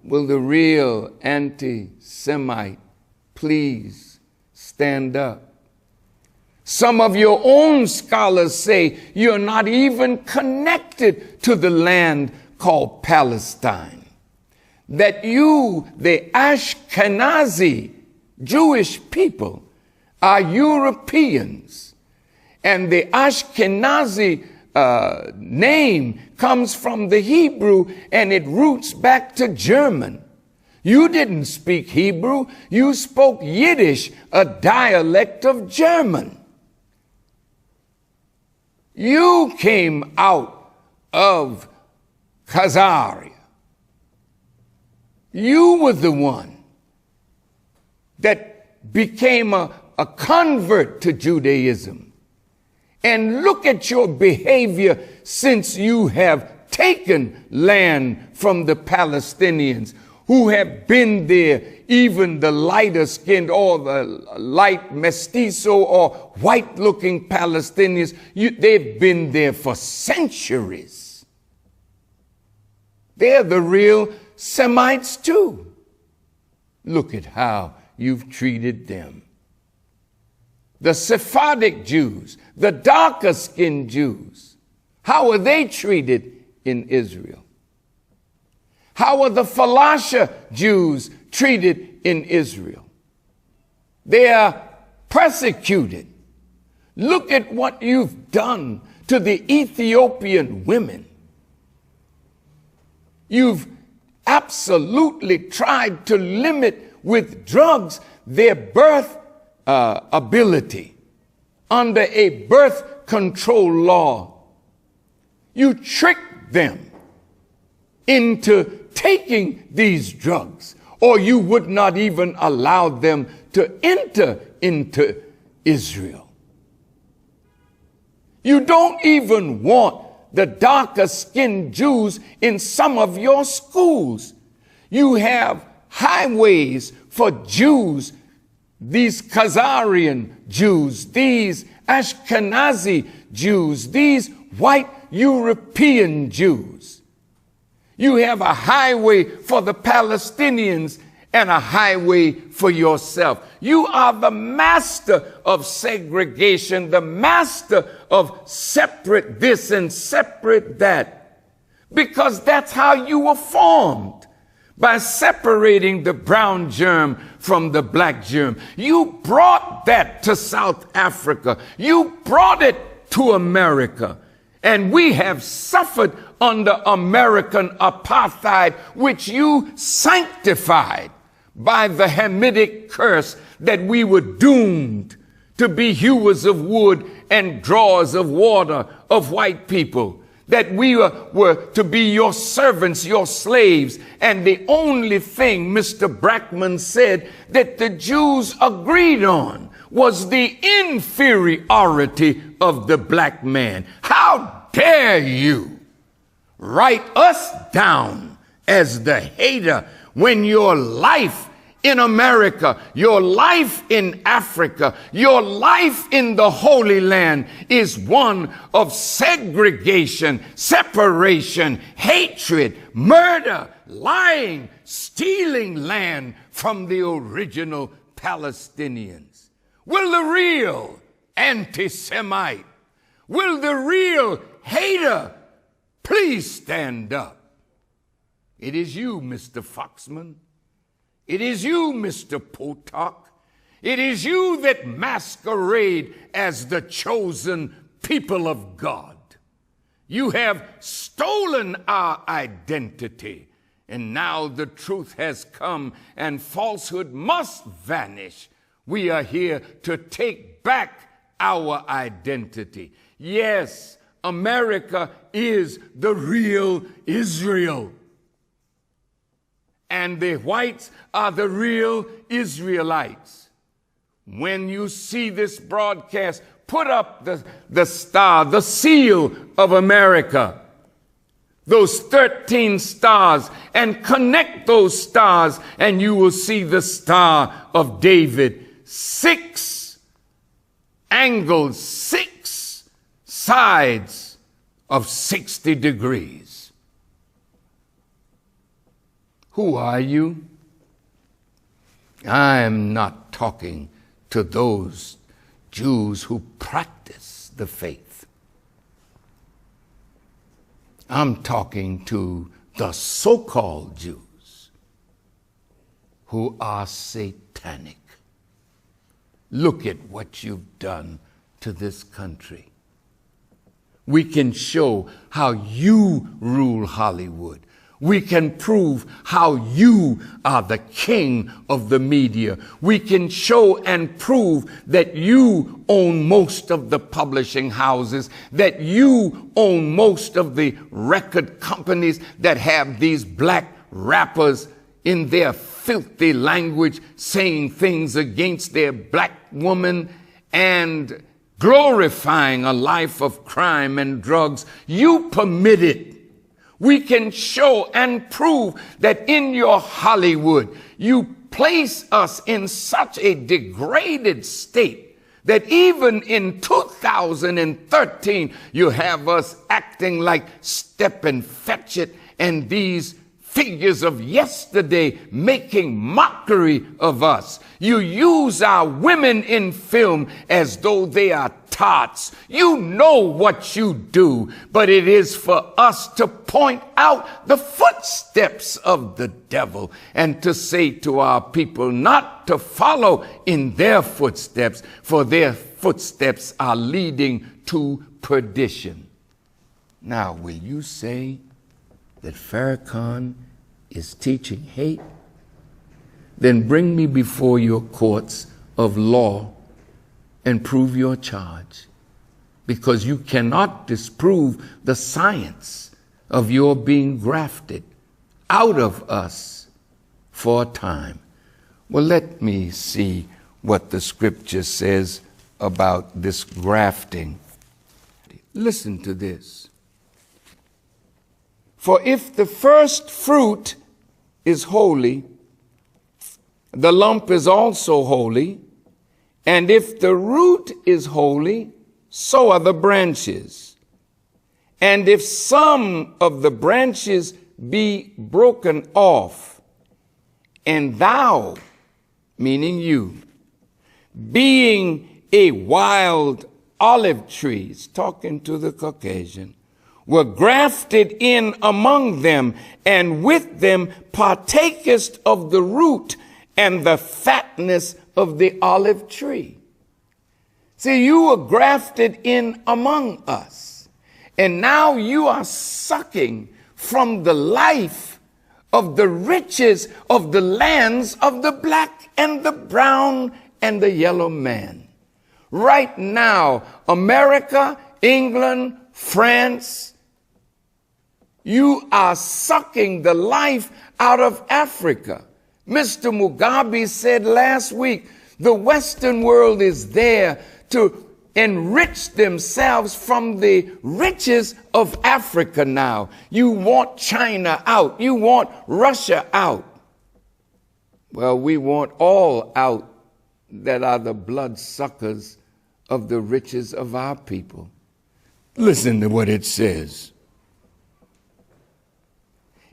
will the real anti-Semite please stand up? Some of your own scholars say you're not even connected to the land called Palestine. That you, the Ashkenazi Jewish people, are Europeans. And the Ashkenazi name comes from the Hebrew and it roots back to German. You didn't speak Hebrew, you spoke Yiddish, a dialect of German. You came out of Khazaria. You were the one that became a convert to Judaism. And look at your behavior since you have taken land from the Palestinians who have been there, even the lighter skinned or the light mestizo or white looking Palestinians. They've been there for centuries. They're the real Semites too. Look at how you've treated them. The Sephardic Jews, the darker skinned Jews, how are they treated in Israel? How are the Falasha Jews treated in Israel? They are persecuted. Look at what you've done to the Ethiopian women. You've absolutely tried to limit with drugs their birth ability under a birth control law. You tricked them into taking these drugs, or you would not even allow them to enter into Israel. You don't even want the darker skinned Jews in some of your schools. You have highways for Jews, these Khazarian Jews, these Ashkenazi Jews, these white European Jews. You have a highway for the Palestinians and a highway for yourself. You are the master of segregation, the master of separate this and separate that, because that's how you were formed, by separating the brown germ from the black germ. You brought that to South Africa. You brought it to America. And we have suffered under American apartheid, which you sanctified by the Hamitic curse that we were doomed to be hewers of wood and drawers of water of white people, that we were to be your servants, your slaves. And the only thing Mr. Brackman said that the Jews agreed on was the inferiority of the black man. How dare you write us down as the hater when your life in America, your life in Africa, your life in the Holy Land is one of segregation, separation, hatred, murder, lying, stealing land from the original Palestinians? Will the real anti-Semite, will the real hater please stand up? It is you, Mr. Foxman. It is you, Mr. Potok. It is you that masquerade as the chosen people of God. You have stolen our identity, and now the truth has come and falsehood must vanish. We are here to take back our identity. Yes, America is the real Israel. And the whites are the real Israelites. When you see this broadcast, put up the star, the seal of America, those 13 stars, and connect those stars, and you will see the Star of David. 6 angles, 6 sides of 60 degrees. Who are you? I am not talking to those Jews who practice the faith. I'm talking to the so-called Jews who are satanic. Look at what you've done to this country. We can show how you rule Hollywood. We can prove how you are the king of the media. We can show and prove that you own most of the publishing houses, that you own most of the record companies that have these black rappers in their filthy language saying things against their black woman and glorifying a life of crime and drugs. You permit it. We can show and prove that in your Hollywood, you place us in such a degraded state that even in 2013, you have us acting like Step and Fetch It and these figures of yesterday making mockery of us. You use our women in film as though they are tots. You know what you do, but it is for us to point out the footsteps of the devil and to say to our people not to follow in their footsteps, for their footsteps are leading to perdition. Now, will you say that Farrakhan is teaching hate? Then bring me before your courts of law and prove your charge, because you cannot disprove the science of your being grafted out of us for a time. Well, let me see what the scripture says about this grafting. Listen to this. For if the first fruit is holy, the lump is also holy, and if the root is holy, so are the branches. And if some of the branches be broken off, and thou, meaning you, being a wild olive tree, talking to the Caucasian, were grafted in among them, and with them partakest of the root and the fatness of the olive tree. See, you were grafted in among us, and now you are sucking from the life of the riches of the lands of the black and the brown and the yellow man. Right now, America, England, France, you are sucking the life out of Africa. Mr. Mugabe said last week, the Western world is there to enrich themselves from the riches of Africa now. You want China out. You want Russia out. Well, we want all out that are the bloodsuckers of the riches of our people. Listen to what it says.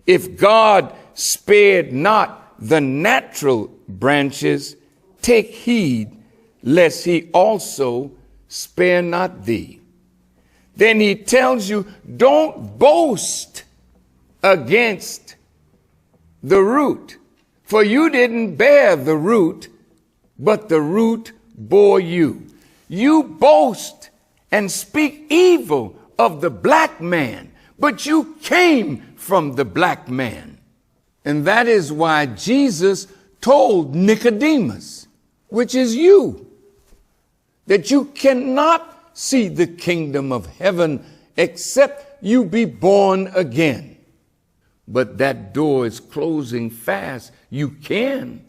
If God spared not the natural branches, take heed lest he also spare not thee. Then he tells you, don't boast against the root, for you didn't bear the root, but the root bore you. You boast and speak evil of the black man, but you came from the black man. And that is why Jesus told Nicodemus, which is you, that you cannot see the kingdom of heaven except you be born again. But that door is closing fast. You can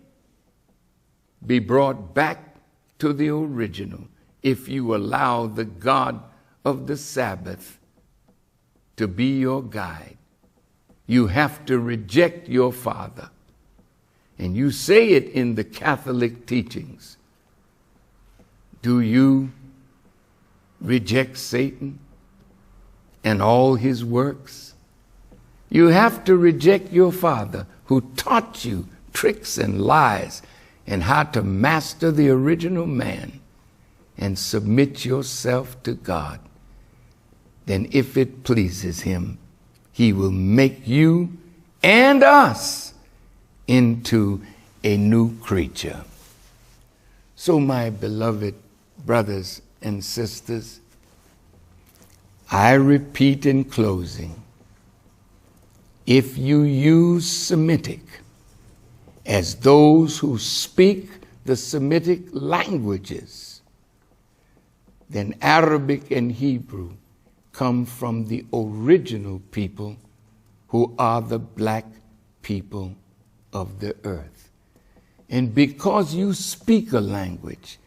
be brought back to the original if you allow the God of the Sabbath to be your guide. You have to reject your father. And you say it in the Catholic teachings. Do you reject Satan and all his works? You have to reject your father who taught you tricks and lies and how to master the original man and submit yourself to God. Then if it pleases him, he will make you and us into a new creature. So my beloved brothers and sisters, I repeat in closing, if you use Semitic as those who speak the Semitic languages, then Arabic and Hebrew come from the original people who are the black people of the earth. And because you speak a language,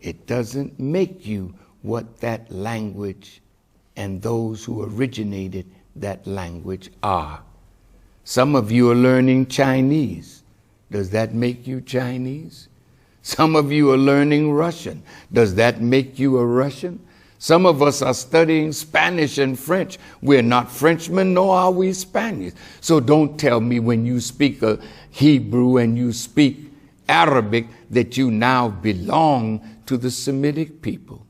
it doesn't make you what that language and those who originated that language are. Some of you are learning Chinese. Does that make you Chinese? Some of you are learning Russian. Does that make you a Russian? Some of us are studying Spanish and French. We're not Frenchmen, nor are we Spaniards. So don't tell me when you speak a Hebrew and you speak Arabic that you now belong to the Semitic people.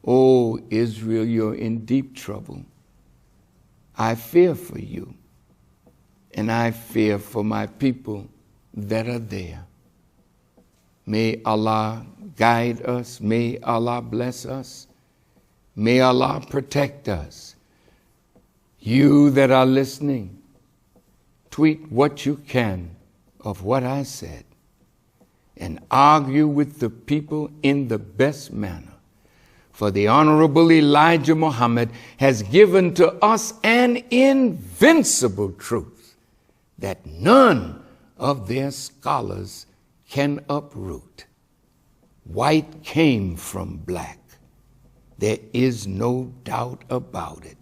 Oh, Israel, you're in deep trouble. I fear for you, and I fear for my people that are there. May Allah guide us. May Allah bless us. May Allah protect us. You that are listening, tweet what you can of what I said and argue with the people in the best manner. For the Honorable Elijah Muhammad has given to us an invincible truth that none of their scholars can uproot. White came from black. There is no doubt about it.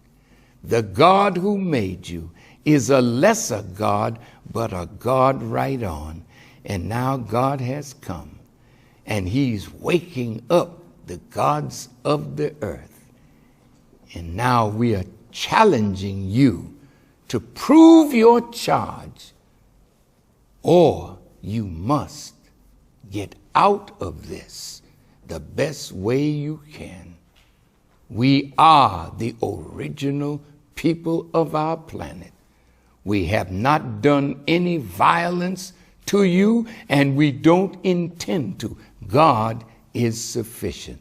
The God who made you is a lesser God, but a God right on. And now God has come, and he's waking up the gods of the earth. And now we are challenging you to prove your charge, or you must get out of this the best way you can. We are the original people of our planet. We have not done any violence to you, and we don't intend to. God is sufficient.